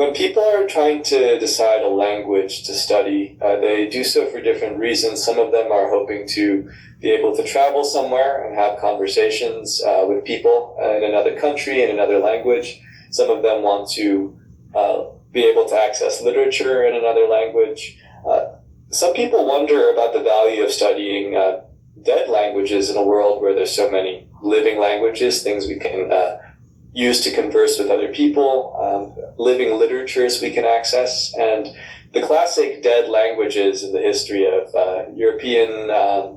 When people are trying to decide a language to study, they do so for different reasons. Some of them are hoping to be able to travel somewhere and have conversations with people in another country, in another language. Some of them want to be able to access literature in another language. Some people wonder about the value of studying dead languages in a world where there's so many living languages, things we can use to converse with other people, living literatures we can access. And the classic dead languages in the history of European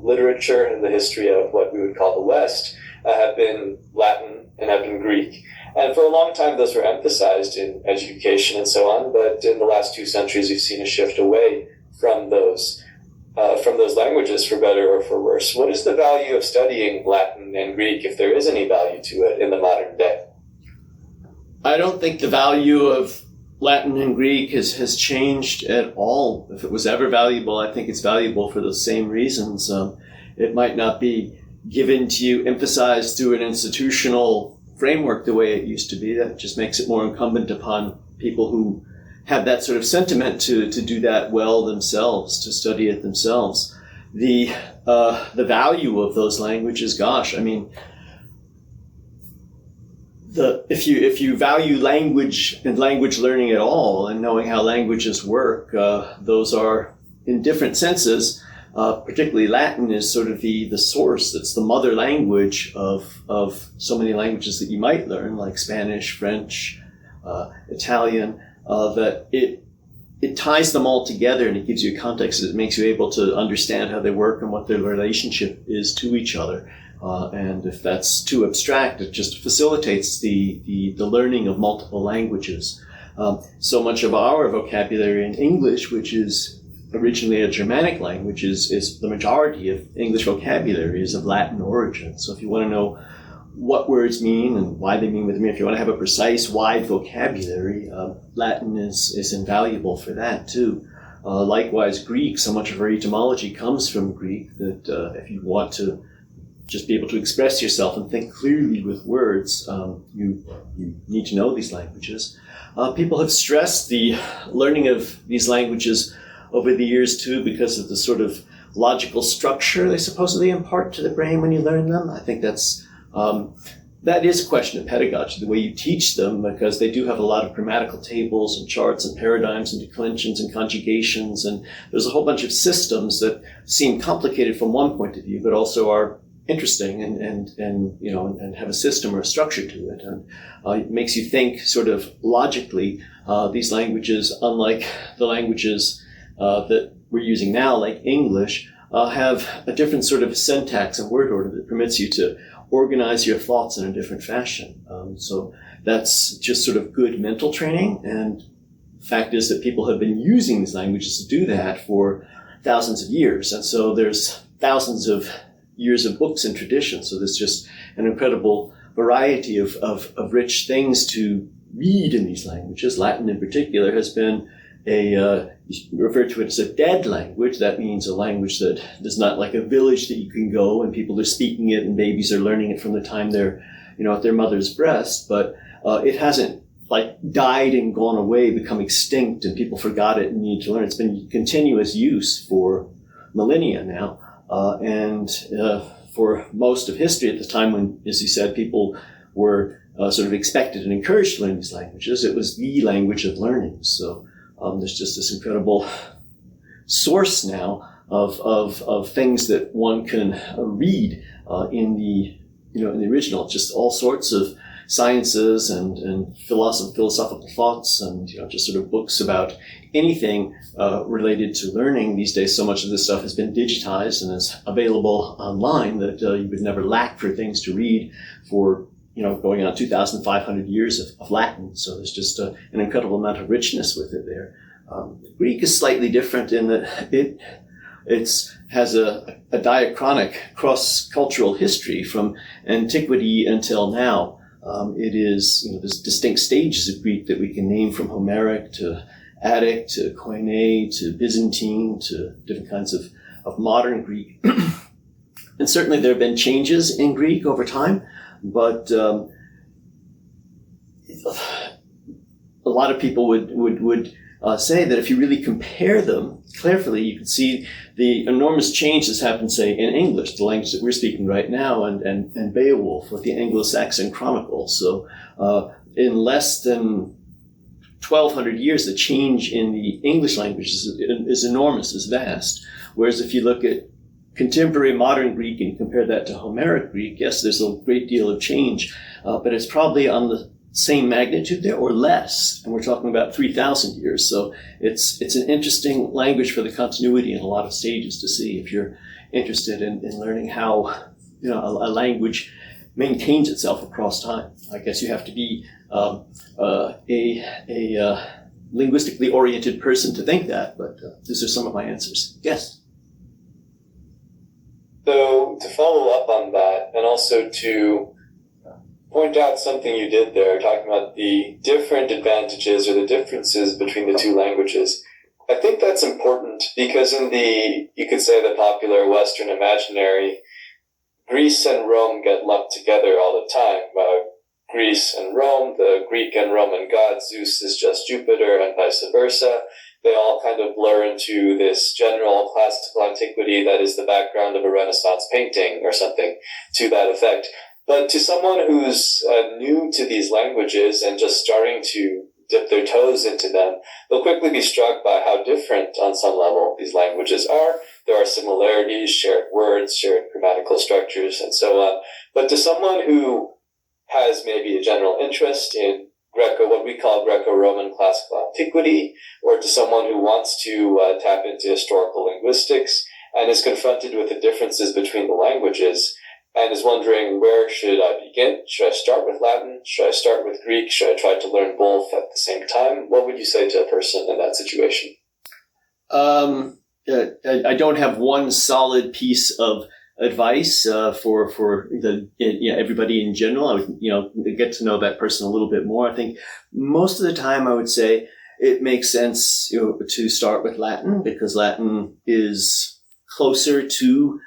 literature, in the history of what we would call the West, have been Latin and have been Greek. And for a long time, those were emphasized in education and so on. But in the last 2 centuries, we've seen a shift away from those languages, for better or for worse. What is the value of studying Latin and Greek, if there is any value to it in the modern day? I don't think the value of Latin and Greek has changed at all. If it was ever valuable, I think it's valuable for those same reasons. It might not be given to you, emphasized through an institutional framework the way it used to be. That just makes it more incumbent upon people who have that sort of sentiment to do that well themselves, to study it themselves. The value of those languages, gosh, I mean, if you value language and language learning at all and knowing how languages work, those are in different senses. Particularly Latin is sort of the source. It's the mother language of so many languages that you might learn, like Spanish, French, Italian. That it ties them all together and it gives you a context. It makes you able to understand how they work and what their relationship is to each other. And if that's too abstract, it just facilitates the learning of multiple languages. So much of our vocabulary in English, which is originally a Germanic language, is the majority of English vocabulary is of Latin origin. So if you want to know what words mean and why they mean what they mean, if you want to have a precise, wide vocabulary, Latin is invaluable for that too. Likewise, Greek, so much of our etymology comes from Greek that if you want to just be able to express yourself and think clearly with words, you need to know these languages. People have stressed the learning of these languages over the years too because of the sort of logical structure they supposedly impart to the brain when you learn them. I think that is a question of pedagogy, the way you teach them, because they do have a lot of grammatical tables and charts and paradigms and declensions and conjugations, and there's a whole bunch of systems that seem complicated from one point of view, but also are interesting and have a system or a structure to it, and it makes you think sort of logically. These languages, unlike the languages that we're using now, like English, have a different sort of syntax and word order that permits you to organize your thoughts in a different fashion. So that's just sort of good mental training, and the fact is that people have been using these languages to do that for thousands of years, and so there's thousands of years of books and traditions, so there's just an incredible variety of rich things to read in these languages. Latin in particular has been you refer to it as a dead language. That means a language that is not like a village that you can go and people are speaking it and babies are learning it from the time they're, at their mother's breast, but it hasn't like died and gone away, become extinct, and people forgot it and need to learn. It's been in continuous use for millennia now, and for most of history at the time when, as you said, people were sort of expected and encouraged to learn these languages, it was the language of learning. So there's just this incredible source now of things that one can read in the original. Just all sorts of sciences and philosophical thoughts and just sort of books about anything related to learning. These days, so much of this stuff has been digitized and is available online that you would never lack for things to read for going on 2,500 years of Latin. So there's just an incredible amount of richness with it there. Greek is slightly different in that it has a diachronic cross-cultural history from antiquity until now. It is, there's distinct stages of Greek that we can name, from Homeric to Attic to Koine to Byzantine to different kinds of modern Greek. And certainly there have been changes in Greek over time, but a lot of people would say that if you really compare them carefully, you can see the enormous change that's happened, say, in English, the language that we're speaking right now, and Beowulf with the Anglo-Saxon Chronicles. So in less than 1,200 years, the change in the English language is enormous, is vast. Whereas if you look at contemporary modern Greek and compare that to Homeric Greek, yes, there's a great deal of change, but it's probably on the same magnitude there or less, and we're talking about 3,000 years. So it's an interesting language for the continuity in a lot of stages to see if you're interested in learning how a language maintains itself across time. I guess you have to be a linguistically oriented person to think that, but these are some of my answers. Yes. So to follow up on that, and also to point out something you did there, talking about the different advantages or the differences between the two languages. I think that's important because in you could say the popular Western imaginary, Greece and Rome get lumped together all the time. Greece and Rome, the Greek and Roman god Zeus is just Jupiter and vice versa. They all kind of blur into this general classical antiquity that is the background of a Renaissance painting or something to that effect. But to someone who's new to these languages and just starting to dip their toes into them, they'll quickly be struck by how different on some level these languages are. There are similarities, shared words, shared grammatical structures, and so on. But to someone who has maybe a general interest in what we call Greco-Roman classical antiquity, or to someone who wants to tap into historical linguistics and is confronted with the differences between the languages, and is wondering, where should I begin? Should I start with Latin? Should I start with Greek? Should I try to learn both at the same time? What would you say to a person in that situation? I don't have one solid piece of advice for everybody in general. I would get to know that person a little bit more. I think most of the time I would say it makes sense to start with Latin, because Latin is closer to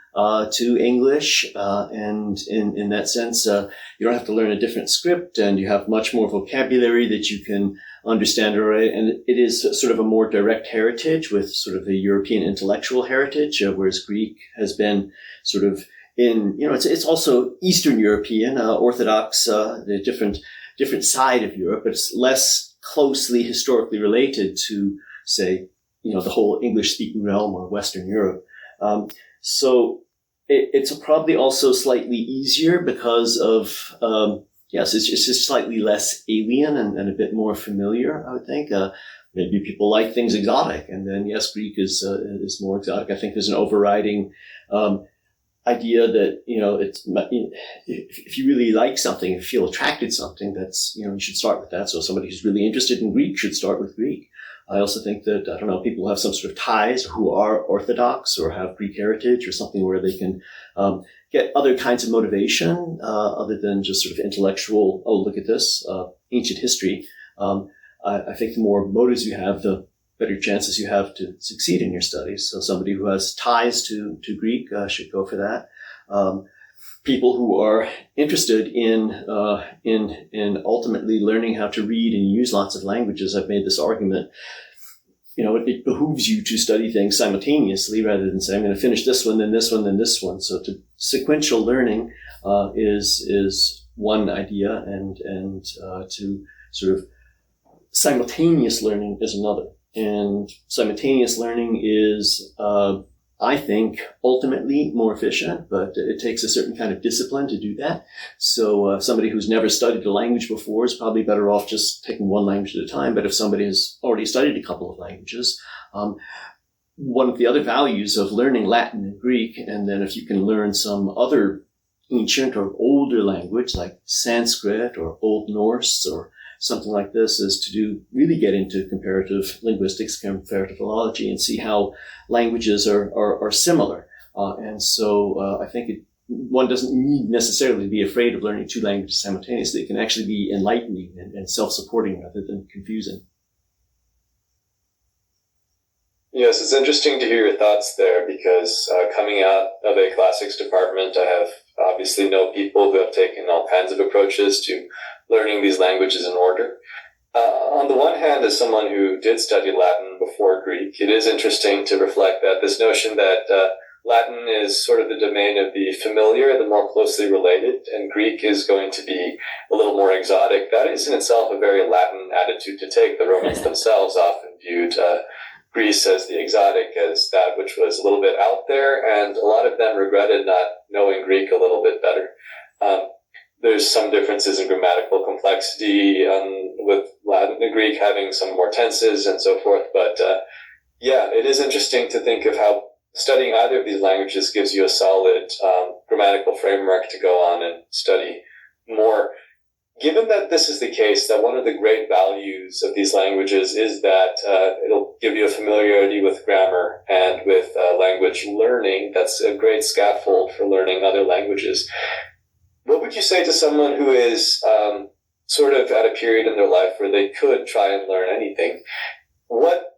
English, and in that sense, you don't have to learn a different script, and you have much more vocabulary that you can understand, and it is sort of a more direct heritage with sort of a European intellectual heritage, whereas Greek has been sort of it's also Eastern European, Orthodox, the different side of Europe, but it's less closely historically related to, say, the whole English-speaking realm or Western Europe. So it's probably also slightly easier because of, it's just slightly less alien and a bit more familiar, I would think. Maybe people like things exotic, and then yes, Greek is more exotic. I think there's an overriding idea that if you really like something, if you feel attracted to something, that's you should start with that. So somebody who's really interested in Greek should start with Greek. I also think that, people who have some sort of ties, who are Orthodox or have Greek heritage or something where they can get other kinds of motivation other than just sort of intellectual, look at this, ancient history. I think the more motives you have, the better chances you have to succeed in your studies. So somebody who has ties to Greek should go for that. People who are interested in ultimately learning how to read and use lots of languages, I've made this argument, it behooves you to study things simultaneously rather than say, I'm going to finish this one, then this one, then this one. So sequential learning is one idea, and to sort of simultaneous learning is another. And simultaneous learning is, I think, ultimately more efficient, but it takes a certain kind of discipline to do that. So somebody who's never studied a language before is probably better off just taking one language at a time. But if somebody has already studied a couple of languages, one of the other values of learning Latin and Greek, and then if you can learn some other ancient or older language like Sanskrit or Old Norse or something like this, is to really get into comparative linguistics, comparative philology, and see how languages are similar. And so I think one doesn't need necessarily to be afraid of learning two languages simultaneously. It can actually be enlightening and self-supporting rather than confusing. Yes, it's interesting to hear your thoughts there, because coming out of a classics department, I have obviously know people who have taken all kinds of approaches to learning these languages in order. On the one hand, as someone who did study Latin before Greek, it is interesting to reflect that this notion that Latin is sort of the domain of the familiar, the more closely related, and Greek is going to be a little more exotic. That is in itself a very Latin attitude to take. The Romans themselves often viewed Greece as the exotic, as that which was a little bit out there, and a lot of them regretted not knowing Greek a little bit better. There's some differences in grammatical complexity with Latin and Greek having some more tenses and so forth. But yeah, it is interesting to think of how studying either of these languages gives you a solid grammatical framework to go on and study more. Given that this is the case, that one of the great values of these languages is that it'll give you a familiarity with grammar and with language learning. That's a great scaffold for learning other languages. What would you say to someone who is sort of at a period in their life where they could try and learn anything? What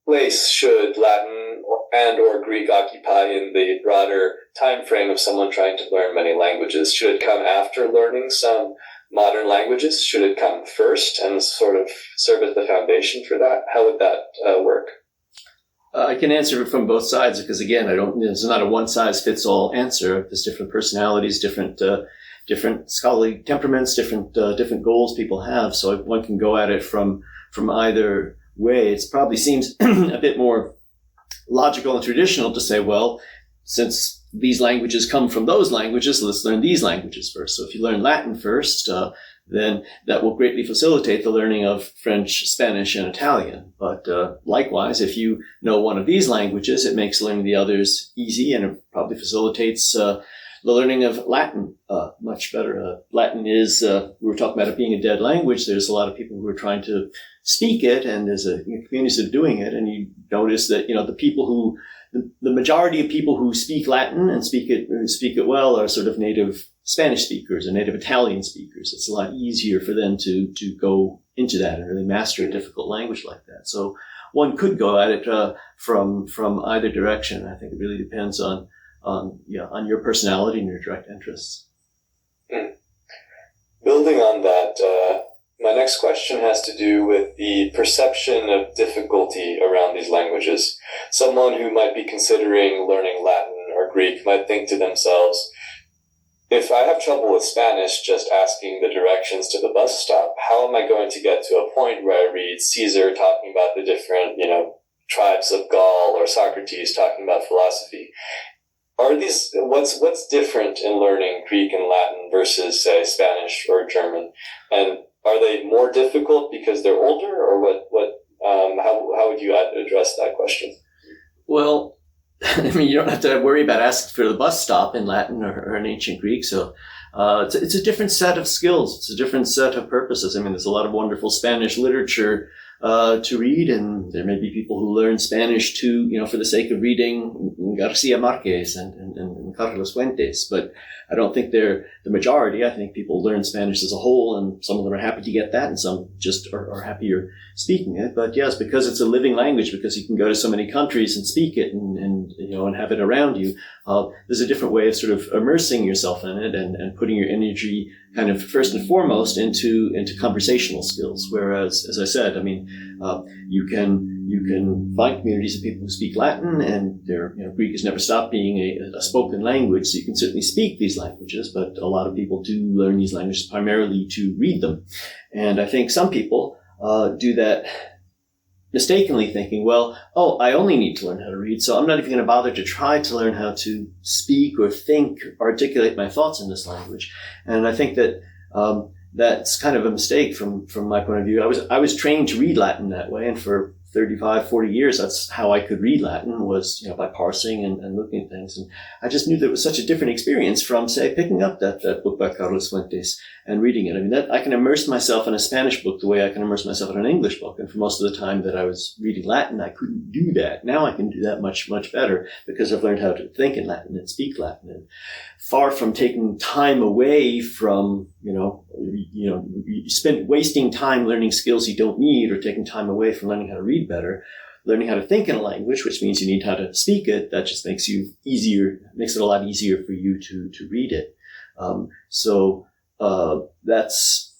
place should Latin or Greek occupy in the broader time frame of someone trying to learn many languages? Should it come after learning some modern languages? Should it come first and sort of serve as the foundation for that? How would that work? I can answer it from both sides because, again, it's not a one-size-fits-all answer. There's different personalities, different scholarly temperaments, different goals people have. So one can go at it from either way. It probably seems a bit more logical and traditional to say, well, since these languages come from those languages, let's learn these languages first. So if you learn Latin first, then that will greatly facilitate the learning of French, Spanish, and Italian. But likewise, if you know one of these languages, it makes learning the others easy, and it probably facilitates the learning of Latin much better. Latin is, we were talking about it being a dead language. There's a lot of people who are trying to speak it, and there's a community of doing it, and you notice that, the people who, the majority of people who speak Latin and speak it well are sort of native Spanish speakers or native Italian speakers. It's a lot easier for them to go into that and really master a difficult language like that. So one could go at it from either direction. I think it really depends on your personality and your direct interests. Building on that, my next question has to do with the perception of difficulty around these languages. Someone who might be considering learning Latin or Greek might think to themselves, if I have trouble with Spanish just asking the directions to the bus stop, how am I going to get to a point where I read Caesar talking about the different, tribes of Gaul, or Socrates talking about philosophy? What's different in learning Greek and Latin versus, say, Spanish or German? And are they more difficult because they're older, or how would you address that question? Well, you don't have to worry about asking for the bus stop in Latin or in ancient Greek. So it's a different set of skills. It's a different set of purposes. There's a lot of wonderful Spanish literature to read, and there may be people who learn Spanish to, for the sake of reading Garcia Marquez and Carlos Fuentes. But I don't think they're the majority. I think people learn Spanish as a whole, and some of them are happy to get that, and some just are happier speaking it. But yes, because it's a living language, because you can go to so many countries and speak it and have it around you, there's a different way of sort of immersing yourself in it and putting your energy kind of first and foremost into conversational skills. Whereas, as I said, you can find communities of people who speak Latin, and Greek has never stopped being a spoken language, so you can certainly speak these languages, but a lot of people do learn these languages primarily to read them. And I think some people do that mistakenly, thinking, I only need to learn how to read, so I'm not even going to bother to try to learn how to speak or think, articulate my thoughts in this language. And I think that that's kind of a mistake from my point of view. I was trained to read Latin that way, and for 35, 40 years, that's how I could read Latin, was by parsing and looking at things. And I just knew that it was such a different experience from, say, picking up that book by Carlos Fuentes and reading it. I can immerse myself in a Spanish book the way I can immerse myself in an English book. And for most of the time that I was reading Latin, I couldn't do that. Now I can do that much, much better because I've learned how to think in Latin and speak Latin. And far from taking time away from, you spend wasting time learning skills you don't need, or taking time away from learning how to read better, learning how to think in a language, which means you need how to speak it, that just makes it a lot easier for you to read it. That's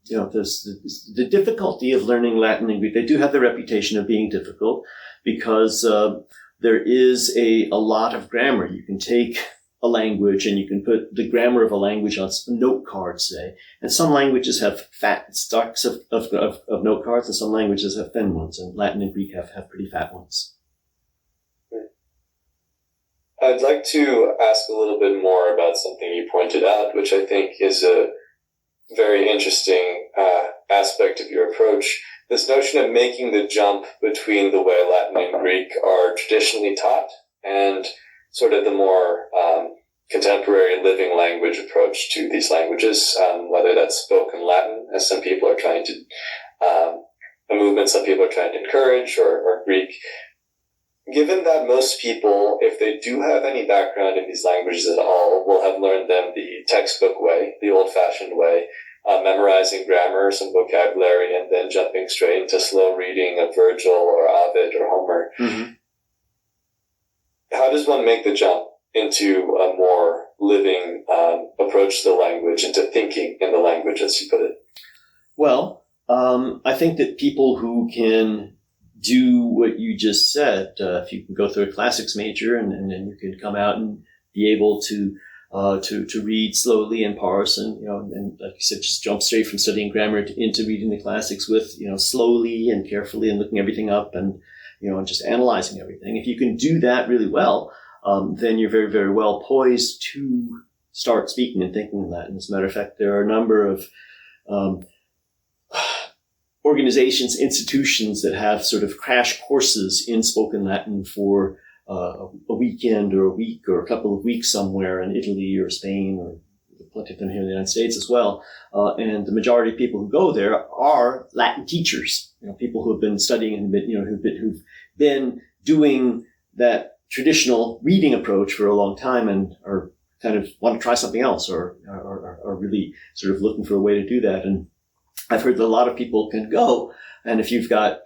there's the difficulty of learning Latin and Greek. They do have the reputation of being difficult because there is a lot of grammar. You can take a language and you can put the grammar of a language on a note card, say. And some languages have fat stacks of note cards, and some languages have thin ones. And Latin and Greek have pretty fat ones. I'd like to ask a little bit more about something you pointed out, which I think is a very interesting aspect of your approach. This notion of making the jump between the way Latin and Greek are traditionally taught and sort of the more contemporary living language approach to these languages, whether that's spoken Latin, as some people are trying to, a movement some people are trying to encourage, or Greek. Given that most people, if they do have any background in these languages at all, will have learned them the textbook way, the old-fashioned way, memorizing grammar, some vocabulary, and then jumping straight into slow reading of Virgil or Ovid or Homer. Mm-hmm. How does one make the jump into a more living approach to the language, into thinking in the language, as you put it? Well, I think that people who can do what you just said, if you can go through a classics major and then you can come out and be able to read slowly and parse and like you said, just jump straight from studying grammar into reading the classics with, slowly and carefully and looking everything up and just analyzing everything. If you can do that really well, then you're very, very well poised to start speaking and thinking in Latin. As a matter of fact, there are a number of organizations, institutions that have sort of crash courses in spoken Latin for a weekend or a week or a couple of weeks somewhere in Italy or Spain, or plenty of them here in the United States as well. And the majority of people who go there are Latin teachers, people who have been studying and who've been doing that traditional reading approach for a long time and are kind of want to try something else or are really sort of looking for a way to do that. And I've heard that a lot of people can go, and if you've got,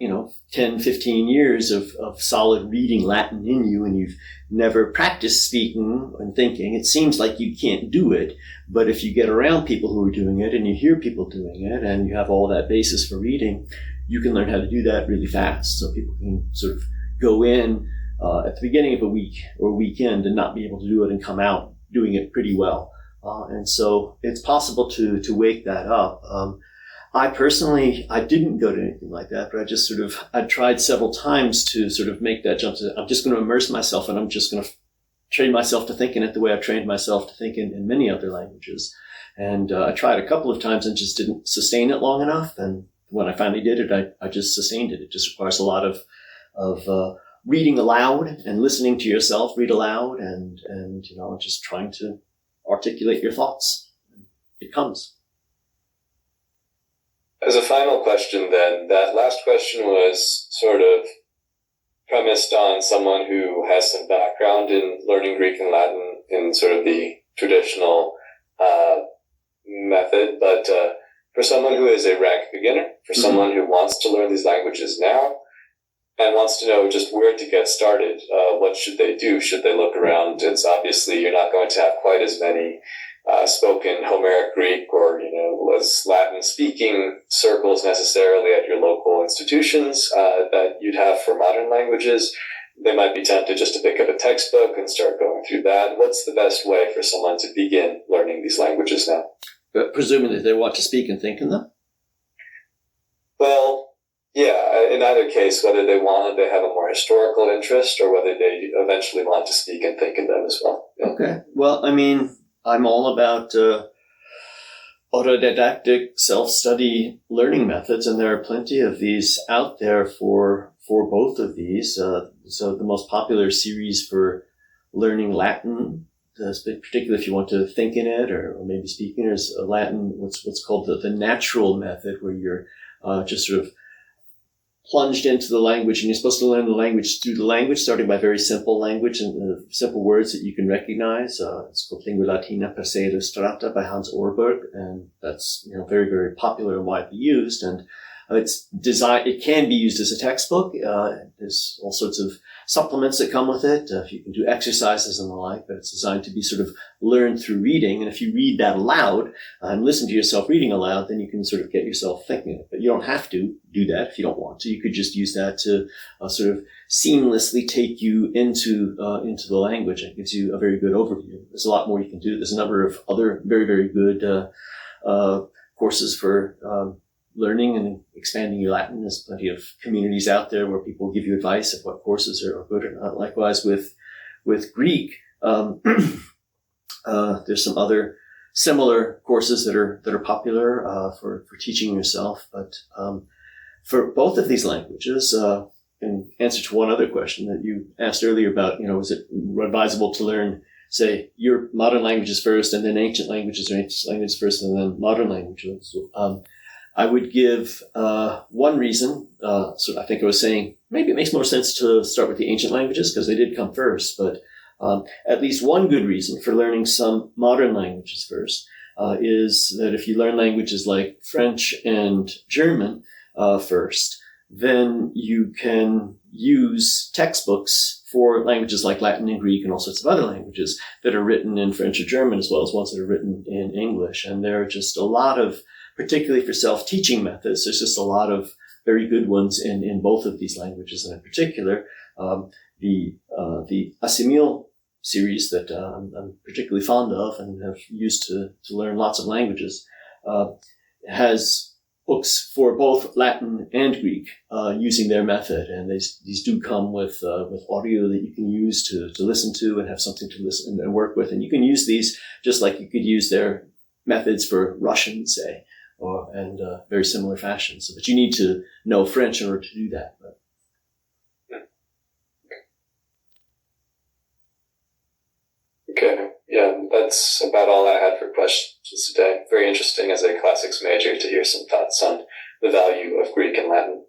10, 15 years of solid reading Latin in you and you've never practiced speaking and thinking, it seems like you can't do it. But if you get around people who are doing it and you hear people doing it and you have all that basis for reading, you can learn how to do that really fast. So people can sort of go in at the beginning of a week or weekend and not be able to do it and come out doing it pretty well. And so it's possible to wake that up. I personally, I didn't go to anything like that, but I tried several times to sort of make that jump. I'm just going to immerse myself and I'm just going to train myself to think in it the way I've trained myself to think in many other languages. And I tried a couple of times and just didn't sustain it long enough. And when I finally did it, I just sustained it. It just requires a lot of reading aloud and listening to yourself read aloud and just trying to articulate your thoughts. It comes. As a final question then, that last question was sort of premised on someone who has some background in learning Greek and Latin in sort of the traditional method, but for someone who is a rank beginner, for someone who wants to learn these languages now and wants to know just where to get started, what should they do? Should they look around? It's obviously you're not going to have quite as many spoken Homeric Greek or, Latin speaking circles necessarily at your local institutions that you'd have for modern languages. They might be tempted just to pick up a textbook and start going through that. What's the best way for someone to begin learning these languages now? Presuming that they want to speak and think in them? Well, yeah, in either case, whether they have a more historical interest or whether they eventually want to speak and think in them as well. Yeah. Okay. Well, I'm all about autodidactic self-study learning methods, and there are plenty of these out there for both of these. So the most popular series for learning Latin, particularly if you want to think in it or maybe speak in it, is Latin, what's called the natural method, where you're just sort of plunged into the language, and you're supposed to learn the language through the language, starting by very simple language and simple words that you can recognize. It's called Lingua Latina per se illustrata by Hans Orberg, and that's very, very popular and widely used. And It's designed. It can be used as a textbook. There's all sorts of supplements that come with it. You can do exercises and the like, but it's designed to be sort of learned through reading. And if you read that aloud and listen to yourself reading aloud, then you can sort of get yourself thinking. But you don't have to do that if you don't want to. You could just use that to sort of seamlessly take you into the language. It gives you a very good overview. There's a lot more you can do. There's a number of other very, very good courses for learning and expanding your Latin. There's plenty of communities out there where people give you advice of what courses are good or not. Likewise with Greek, there's some other similar courses that are popular for teaching yourself. But for both of these languages, in answer to one other question that you asked earlier about, is it advisable to learn, say, your modern languages first and then ancient languages, or ancient languages first and then modern languages? I would give one reason. So I think I was saying maybe it makes more sense to start with the ancient languages because they did come first. But at least one good reason for learning some modern languages first is that if you learn languages like French and German first, then you can use textbooks for languages like Latin and Greek and all sorts of other languages that are written in French or German, as well as ones that are written in English. And there are just a lot of, particularly for self-teaching methods, there's just a lot of very good ones in both of these languages. And in particular, the Assimil series that I'm particularly fond of and have used to learn lots of languages has books for both Latin and Greek using their method. And these do come with audio that you can use to listen to and have something to listen and work with. And you can use these just like you could use their methods for Russian, say, and very similar fashions. But you need to know French in order to do that. But. Okay. Yeah, that's about all I had for questions today. Very interesting as a classics major to hear some thoughts on the value of Greek and Latin.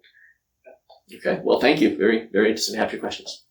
Okay. Well, thank you. Very, very interesting to have your questions.